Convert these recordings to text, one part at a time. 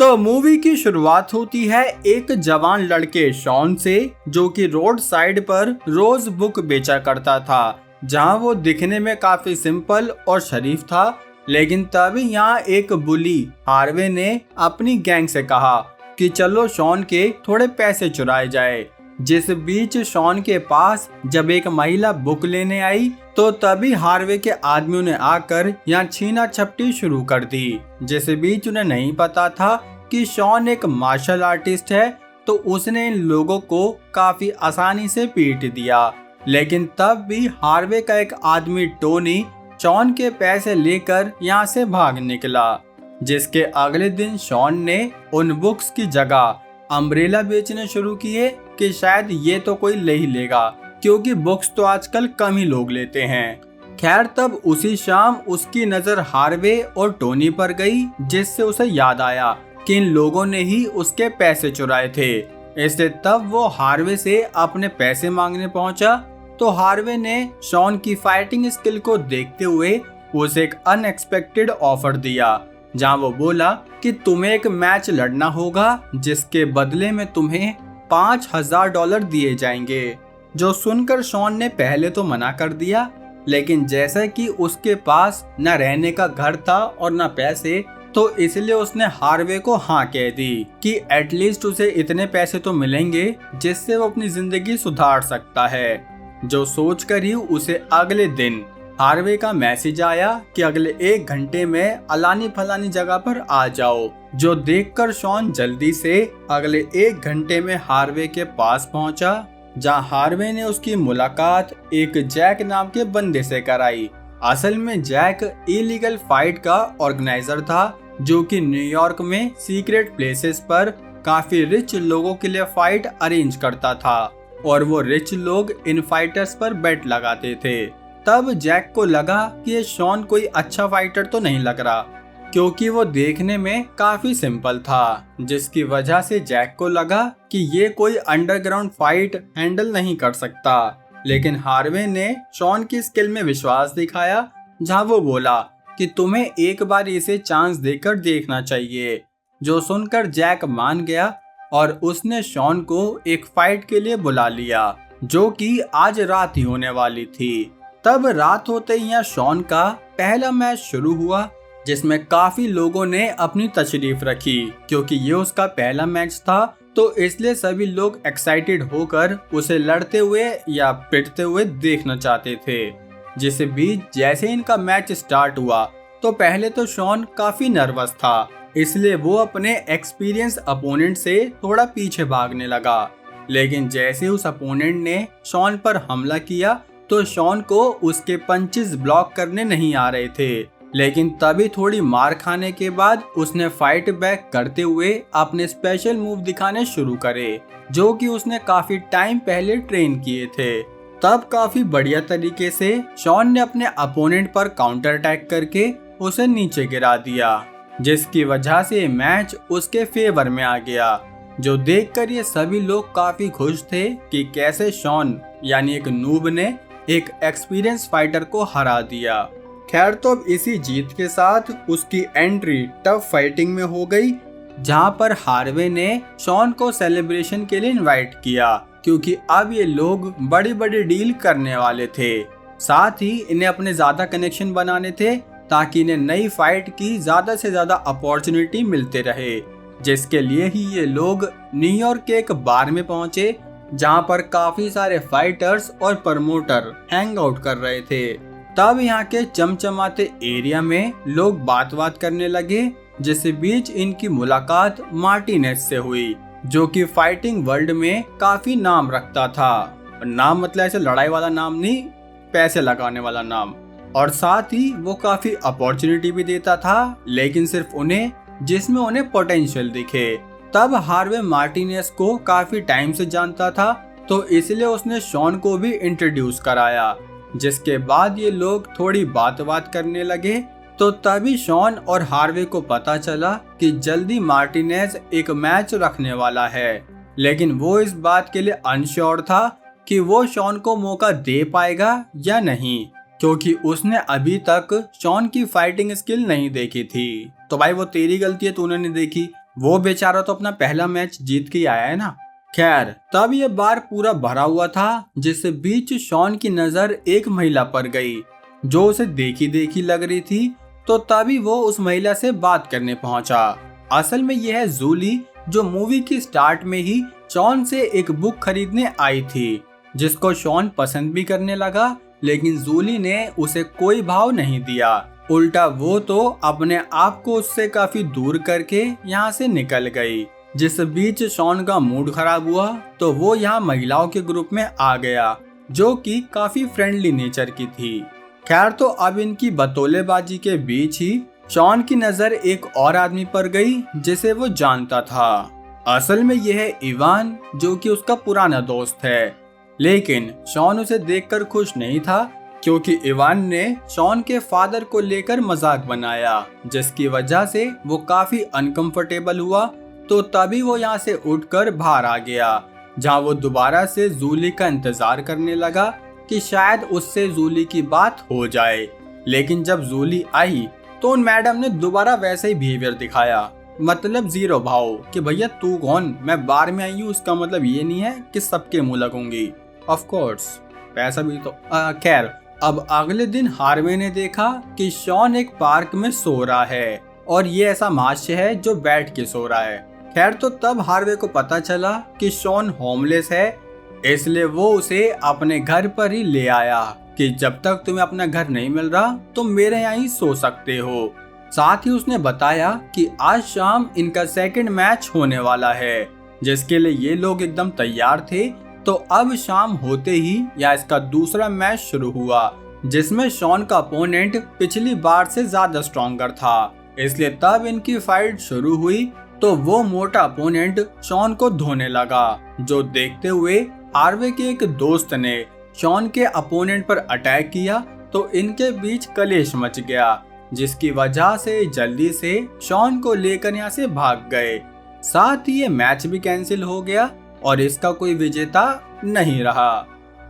तो मूवी की शुरुआत होती है एक जवान लड़के शॉन से, जो कि रोड साइड पर रोज बुक बेचा करता था, जहां वो दिखने में काफी सिंपल और शरीफ था। लेकिन तभी यहाँ एक बुली हार्वे ने अपनी गैंग से कहा कि चलो शॉन के थोड़े पैसे चुराए जाए। जिस बीच शॉन के पास जब एक महिला बुक लेने आई तो तभी हार्वे के आदमियों ने आकर यहाँ छीना झपटी शुरू कर दी। जिस बीच उन्हें नहीं पता था कि शॉन एक मार्शल आर्टिस्ट है, तो उसने इन लोगों को काफी आसानी से पीट दिया। लेकिन तब भी हार्वे का एक आदमी टोनी शॉन के पैसे लेकर यहाँ से भाग निकला। जिसके अगले दिन शॉन ने उन बुक्स की जगह अम्ब्रेला बेचने शुरू किए कि शायद ये तो कोई ले ही लेगा, क्योंकि बुक्स तो आजकल कम ही लोग लेते हैं। खैर तब उसी शाम उसकी नजर हार्वे और टोनी पर गई, जिससे उसे याद आया कि इन लोगों ने ही उसके पैसे चुराए थे। इसलिए तब वो हार्वे से अपने पैसे मांगने पहुंचा, तो हार्वे ने शॉन की फाइटिंग स्किल को देखते हुए उसे एक अनएक्सपेक्टेड ऑफर दिया, जहां वो बोला कि तुम्हें एक मैच लड़ना होगा जिसके बदले में तुम्हें $5000 दिए जाएंगे। जो सुनकर शॉन ने पहले तो मना कर दिया, लेकिन जैसा कि उसके पास न रहने का घर था और न पैसे, तो इसलिए उसने हार्वे को हाँ कह दी कि एटलीस्ट उसे इतने पैसे तो मिलेंगे जिससे वो अपनी जिंदगी सुधार सकता है। जो सोचकर ही उसे अगले दिन हार्वे का मैसेज आया कि अगले 1 घंटे में अलानी फलानी जगह पर आ जाओ। जो देखकर शॉन जल्दी से अगले 1 घंटे में हार्वे के पास पहुंचा, जहां हार्वे ने उसकी मुलाकात एक जैक नाम के बंदे से कराई। असल में जैक इलीगल फाइट का ऑर्गेनाइजर था, जो कि न्यूयॉर्क में सीक्रेट प्लेसेस पर काफी रिच लोगों के लिए फाइट अरेंज करता था, और वो रिच लोग इन फाइटर्स पर बेट लगाते थे। तब जैक को लगा कि ये शॉन कोई अच्छा फाइटर तो नहीं लग रहा, क्योंकि वो देखने में काफी सिंपल था, जिसकी वजह से जैक को लगा कि ये कोई अंडरग्राउंड फाइट हैंडल नहीं कर सकता। लेकिन हार्वे ने शॉन की स्किल में विश्वास दिखाया, जहां वो बोला कि तुम्हें एक बार इसे चांस देकर देखना चाहिए। जो सुनकर जैक मान गया और उसने शॉन को एक फाइट के लिए बुला लिया, जो कि आज रात ही होने वाली थी। तब रात होते ही यहाँ शॉन का पहला मैच शुरू हुआ, जिसमें काफी लोगों ने अपनी तशरीफ रखी, क्योंकि ये उसका पहला मैच था, तो इसलिए सभी लोग एक्साइटेड होकर उसे लड़ते हुए या पिटते हुए देखना चाहते थे। जिस बीच जैसे इनका मैच स्टार्ट हुआ, तो पहले तो शॉन काफी नर्वस था, इसलिए वो अपने एक्सपीरियंस अपोनेंट से थोड़ा पीछे भागने लगा। लेकिन जैसे उस अपोनेंट ने शॉन पर हमला किया, तो शॉन को उसके पंचेस ब्लॉक करने नहीं आ रहे थे। लेकिन तभी थोड़ी मार खाने के बाद उसने फाइट बैक करते हुए अपने स्पेशल मूव दिखाने शुरू करे, जो कि उसने काफी टाइम पहले ट्रेन किए थे। तब काफी बढ़िया तरीके से शॉन ने अपने अपोनेंट पर काउंटर अटैक करके उसे नीचे गिरा दिया, जिसकी वजह से मैच उसके फेवर में आ गया। जो देखकर ये सभी लोग काफी खुश थे कि कैसे शॉन यानी एक नूब ने एक एक्सपीरियंस फाइटर को हरा दिया। खैर तो अब इसी जीत के साथ उसकी एंट्री टफ फाइटिंग में हो गई, जहां पर हार्वे ने शॉन को सेलिब्रेशन के लिए इनवाइट किया, क्योंकि अब ये लोग बड़ी बड़ी डील करने वाले थे। साथ ही इन्हें अपने ज्यादा कनेक्शन बनाने थे, ताकि इन्हें नई फाइट की ज्यादा से ज्यादा अपॉर्चुनिटी मिलते रहे। जिसके लिए ही ये लोग न्यूयॉर्क के एक बार में पहुंचे, जहां पर काफी सारे फाइटर्स और प्रमोटर हैंग आउट कर रहे थे। तब यहाँ के चमचमाते एरिया में लोग बात करने लगे, जिस बीच इनकी मुलाकात मार्टिनेज से हुई, जो कि फाइटिंग वर्ल्ड में काफी नाम रखता था। नाम मतलब ऐसे लड़ाई वाला नाम नहीं, पैसे लगाने वाला नाम। और साथ ही वो काफी अपॉर्चुनिटी भी देता था, लेकिन सिर्फ उन्हें जिसमें उन्हें पोटेंशियल दिखे। तब हार्वे मार्टिनेज को काफी टाइम से जानता था, तो इसलिए उसने शॉन को भी इंट्रोड्यूस कराया। जिसके बाद ये लोग थोड़ी बात करने लगे, तो तभी शॉन और हार्वे को पता चला कि जल्दी मार्टिनेज एक मैच रखने वाला है। लेकिन वो इस बात के लिए अनश्योर था कि वो शॉन को मौका दे पाएगा या नहीं, क्योंकि उसने अभी तक शॉन की फाइटिंग स्किल नहीं देखी थी। तो भाई वो तेरी गलती है, तूने नहीं देखी, वो बेचारा तो अपना पहला मैच जीत के ही आया है ना। खैर तब ये बार पूरा भरा हुआ था, जिससे बीच शॉन की नजर एक महिला पर गई जो उसे देखी देखी लग रही थी। तो तभी वो उस महिला से बात करने पहुंचा। असल में यह है जूली, जो मूवी की स्टार्ट में ही शॉन से एक बुक खरीदने आई थी, जिसको शॉन पसंद भी करने लगा। लेकिन जूली ने उसे कोई भाव नहीं दिया, उल्टा वो तो अपने आप को उससे काफी दूर करके यहाँ से निकल गई। जिस बीच शॉन का मूड खराब हुआ तो वो यहाँ महिलाओं के ग्रुप में आ गया, जो कि काफी फ्रेंडली नेचर की थी। खैर तो अब इनकी बतौलेबाजी के बीच ही शॉन की नजर एक और आदमी पर गई जिसे वो जानता था। असल में यह है इवान, जो कि उसका पुराना दोस्त है। लेकिन शॉन उसे देखकर खुश नहीं था, क्योंकि इवान ने शॉन के फादर को लेकर मजाक बनाया, जिसकी वजह से वो काफी अनकंफर्टेबल हुआ। तो तभी वो यहाँ से उठकर बाहर आ गया, जहाँ वो दोबारा से जूली का इंतजार करने लगा कि शायद उससे जूली की बात हो जाए। लेकिन जब जूली आई तो उन मैडम ने दोबारा वैसे ही बिहेवियर दिखाया, मतलब जीरो भाव कि भैया तू कौन, मैं बार में आई हूँ, इसका मतलब ये नहीं है कि सबके मुंह लगूंगी। ऑफ कोर्स पैसा भी तो। खैर अब अगले दिन हार्वे ने देखा कि शॉन एक पार्क में सो रहा है, और ये ऐसा माश्य है जो बैठ के सो रहा है। खैर तो तब हार्वे को पता चला कि शॉन होमलेस है, इसलिए वो उसे अपने घर पर ही ले आया कि जब तक तुम्हें अपना घर नहीं मिल रहा तो मेरे यहाँ ही सो सकते हो। साथ ही उसने बताया कि आज शाम इनका सेकंड मैच होने वाला है, जिसके लिए ये लोग एकदम तैयार थे। तो अब शाम होते ही या इसका दूसरा मैच शुरू हुआ, जिसमें शॉन का अपोनेंट पिछली बार से ज्यादा स्ट्रॉन्गर था, इसलिए तब इनकी फाइट शुरू हुई। तो वो मोटा अपोनेंट शॉन को धोने लगा, जो देखते हुए हार्वे के एक दोस्त ने शॉन के अपोनेंट पर अटैक किया। तो इनके बीच कलेश मच गया, जिसकी वजह से जल्दी से शॉन को लेकर यहाँ से भाग गए। साथ ही ये मैच भी कैंसिल हो गया और इसका कोई विजेता नहीं रहा।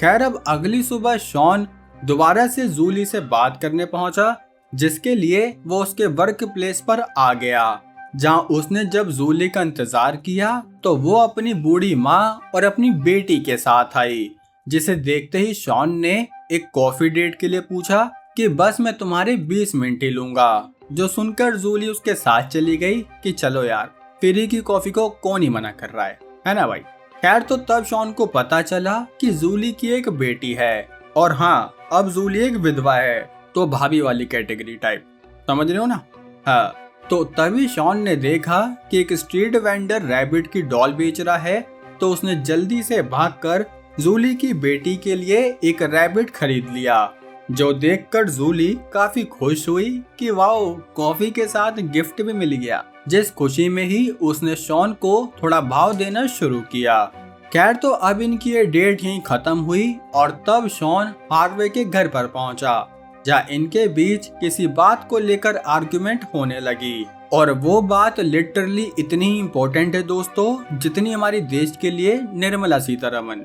खैर अब अगली सुबह शॉन दोबारा से जूली से बात करने पहुंचा, जिसके लिए वो उसके वर्क प्लेस पर आ गया, जहां उसने जब जूली का इंतजार किया तो वो अपनी बूढ़ी माँ और अपनी बेटी के साथ आई, जिसे देखते ही शॉन ने एक कॉफी डेट के लिए पूछा कि बस मैं तुम्हारे 20 मिनट ही लूंगा। जो सुनकर जूली उसके साथ चली गई कि चलो यार, फ्री की कॉफी को कौन ही मना कर रहा है ना भाई। खैर तो तब शॉन को पता चला कि जूली की एक बेटी है, और हाँ अब जूली एक विधवा है, तो भाभी वाली कैटेगरी टाइप, समझ रहे हो ना। हाँ तो तभी शॉन ने देखा कि एक स्ट्रीट वेंडर रैबिट की डॉल बेच रहा है, तो उसने जल्दी से भागकर जूली की बेटी के लिए एक रैबिट खरीद लिया, जो देखकर जूली काफी खुश हुई कि वाओ, कॉफी के साथ गिफ्ट भी मिल गया। जिस खुशी में ही उसने शॉन को थोड़ा भाव देना शुरू किया। खैर तो अब इनकी ये डेट यहीं खत्म हुई, और तब शॉन हार्वे के घर पर पहुंचा, जहाँ इनके बीच किसी बात को लेकर आर्गुमेंट होने लगी। और वो बात लिटरली इतनी ही इम्पोर्टेंट है दोस्तों, जितनी हमारी देश के लिए निर्मला सीतारमन।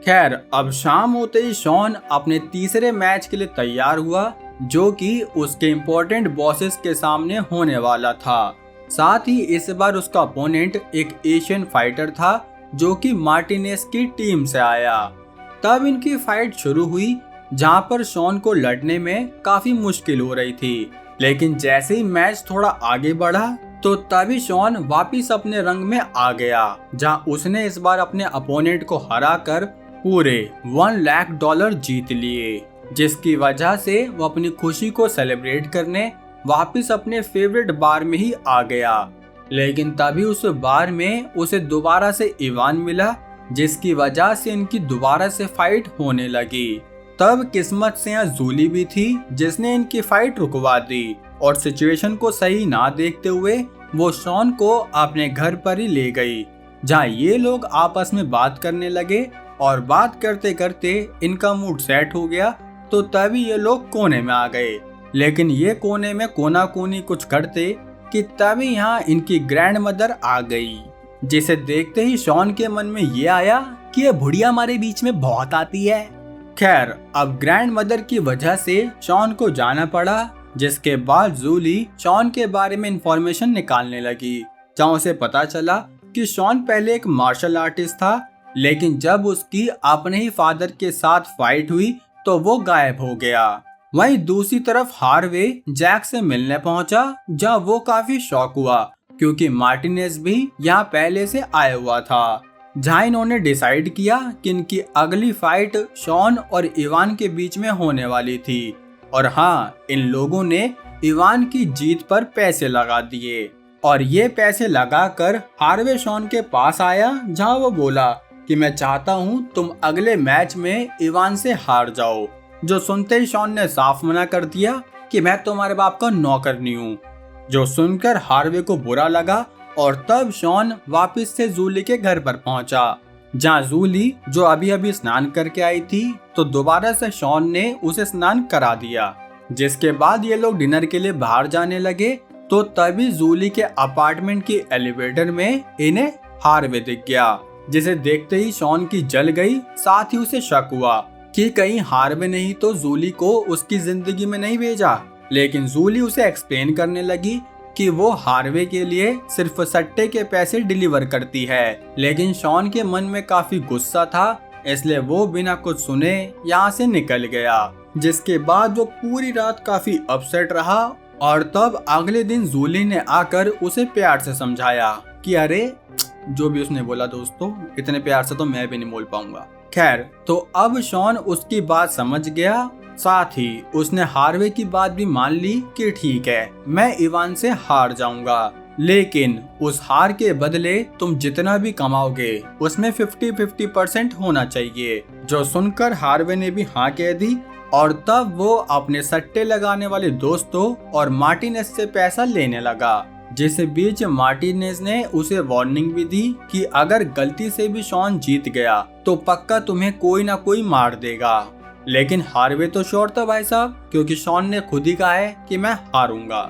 खैर अब शाम होते ही शॉन अपने तीसरे मैच के लिए तैयार हुआ, जो कि उसके इम्पोर्टेंट बॉसेस के सामने होने वाला था। साथ ही इस बार उसका अपोनेंट एक एशियन फाइटर था, जो कि मार्टिनेज की टीम से आया। तब इनकी फाइट शुरू हुई, जहां पर शॉन को लड़ने में काफी मुश्किल हो रही थी। लेकिन जैसे ही मैच थोड़ा आगे बढ़ा तो तभी शॉन वापिस अपने रंग में आ गया, जहां उसने इस बार अपने अपोनेंट को हराकर पूरे $1 लाख जीत लिए, जिसकी वजह से वो अपनी खुशी को सेलिब्रेट करने वापिस अपने फेवरेट बार में ही आ गया। लेकिन तभी उस बार में उसे दोबारा से इवान मिला, जिसकी वजह से इनकी दोबारा से फाइट होने लगी। तब किस्मत से यहाँ जूली भी थी, जिसने इनकी फाइट रुकवा दी, और सिचुएशन को सही ना देखते हुए वो शॉन को अपने घर पर ही ले गई, जहाँ ये लोग आपस में बात करने लगे। और बात करते करते इनका मूड सेट हो गया, तो तभी ये लोग कोने में आ गए। लेकिन ये कोने में कोना कोनी कुछ करते कि तभी यहाँ इनकी ग्रैंड मदर आ गई, जिसे देखते ही शॉन के मन में ये आया कि ये बुढ़िया हमारे बीच में बहुत आती है। खैर अब ग्रैंड मदर की वजह से शॉन को जाना पड़ा, जिसके बाद जूली शॉन के बारे में इंफॉर्मेशन निकालने लगी, जहाँ उसे पता चला कि शॉन पहले एक मार्शल आर्टिस्ट था, लेकिन जब उसकी अपने ही फादर के साथ फाइट हुई तो वो गायब हो गया। वहीं दूसरी तरफ हार्वे जैक से मिलने पहुंचा, जहाँ वो काफी शॉक हुआ क्योंकि मार्टिनेज भी यहाँ पहले से आया हुआ था। जहाँ इन्होंने डिसाइड किया कि इनकी अगली फाइट शॉन और इवान के बीच में होने वाली थी। और हाँ, इन लोगों ने इवान की जीत पर पैसे लगा दिए और ये पैसे लगाकर हार्वे शॉन के पास आया, जहाँ वो बोला कि मैं चाहता हूँ तुम अगले मैच में इवान से हार जाओ। जो सुनते ही शॉन ने साफ मना कर दिया कि मैं तुम्हारे बाप का नौकर नहीं हूँ। जो सुनकर हार्वे को बुरा लगा और तब शॉन वापस से जूली के घर पर पहुंचा, जहाँ जूली जो अभी अभी स्नान करके आई थी, तो दोबारा से शॉन ने उसे स्नान करा दिया। जिसके बाद ये लोग डिनर के लिए बाहर जाने लगे, तो तभी जूली के अपार्टमेंट की एलिवेटर में इन्हें हार्वे दिख गया, जिसे देखते ही शॉन की जल गई। साथ ही उसे शक हुआ कि कहीं हार्वे ने ही तो जूली को उसकी जिंदगी में नहीं भेजा। लेकिन जूली उसे एक्सप्लेन करने लगी कि वो हार्वे के लिए सिर्फ सट्टे के पैसे डिलीवर करती है। लेकिन शॉन के मन में काफी गुस्सा था, इसलिए वो बिना कुछ सुने यहाँ से निकल गया। जिसके बाद वो पूरी रात काफी अपसेट रहा और तब अगले दिन जूली ने आकर उसे प्यार से समझाया कि अरे जो भी उसने बोला दोस्तों, इतने प्यार से तो मैं भी नहीं बोल पाऊंगा। खैर, तो अब शॉन उसकी बात समझ गया। साथ ही उसने हार्वे की बात भी मान ली कि ठीक है, मैं इवान से हार जाऊंगा, लेकिन उस हार के बदले तुम जितना भी कमाओगे उसमें 50-50% होना चाहिए। जो सुनकर हार्वे ने भी हाँ कह दी और तब वो अपने सट्टे लगाने वाले दोस्तों और मार्टिनेज से पैसा लेने लगा। जिस बीच मार्टिनेज ने उसे वार्निंग भी दी कि अगर गलती से भी शॉन जीत गया तो पक्का तुम्हें कोई ना कोई मार देगा। लेकिन हार्वे तो श्योर था भाई साहब, क्योंकि शॉन ने खुद ही कहा है कि मैं हारूंगा।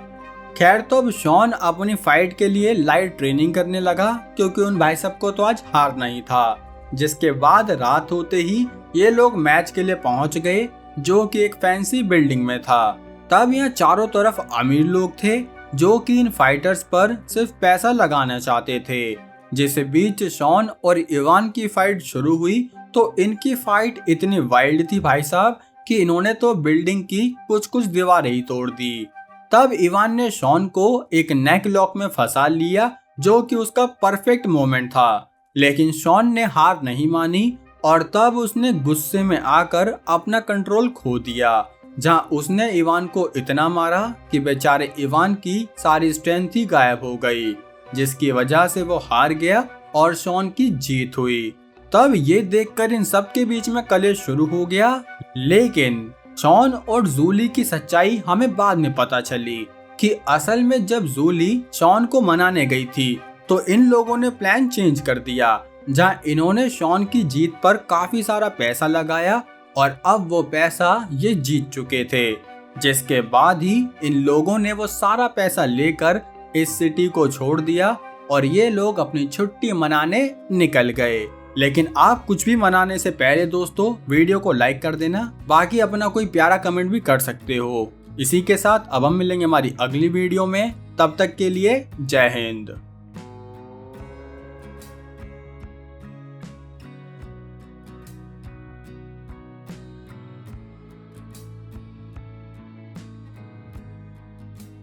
खैर, तो अब शॉन अपनी फाइट के लिए लाइट ट्रेनिंग करने लगा, क्योंकि उन भाई साहब को तो आज हारना ही था। जिसके बाद रात होते ही ये लोग मैच के लिए पहुंच गए, जो कि एक फैंसी बिल्डिंग में था। तब यहाँ चारों तरफ अमीर लोग थे जो कि इन फाइटर्स पर सिर्फ पैसा लगाना चाहते थे। जिस बीच शॉन और इवान की फाइट शुरू हुई, तो इनकी फाइट इतनी वाइल्ड थी भाई साहब कि इन्होंने तो बिल्डिंग की कुछ दीवारें ही तोड़ दी। तब इवान ने शॉन को एक नेक लॉक में फंसा लिया, जो कि उसका परफेक्ट मोमेंट था। लेकिन शॉन ने हार नहीं मानी और तब उसने गुस्से में आकर अपना कंट्रोल खो दिया, जहां उसने इवान को इतना मारा कि बेचारे इवान की सारी स्ट्रेंथ ही गायब हो गई, जिसकी वजह से वो हार गया और शॉन की जीत हुई। तब ये देखकर इन सब के बीच में कलेश शुरू हो गया। लेकिन शॉन और जूली की सच्चाई हमें बाद में पता चली कि असल में जब जूली शॉन को मनाने गई थी तो इन लोगों ने प्लान चेंज कर दिया, जहां इन्होंने शॉन की जीत पर काफी सारा पैसा लगाया और अब वो पैसा ये जीत चुके थे। जिसके बाद ही इन लोगों ने वो सारा पैसा लेकर इस सिटी को छोड़ दिया और ये लोग अपनी छुट्टी मनाने निकल गए। लेकिन आप कुछ भी मनाने से पहले दोस्तों वीडियो को लाइक कर देना, बाकी अपना कोई प्यारा कमेंट भी कर सकते हो। इसी के साथ अब हम मिलेंगे हमारी अगली वीडियो में, तब तक के लिए जय हिंद।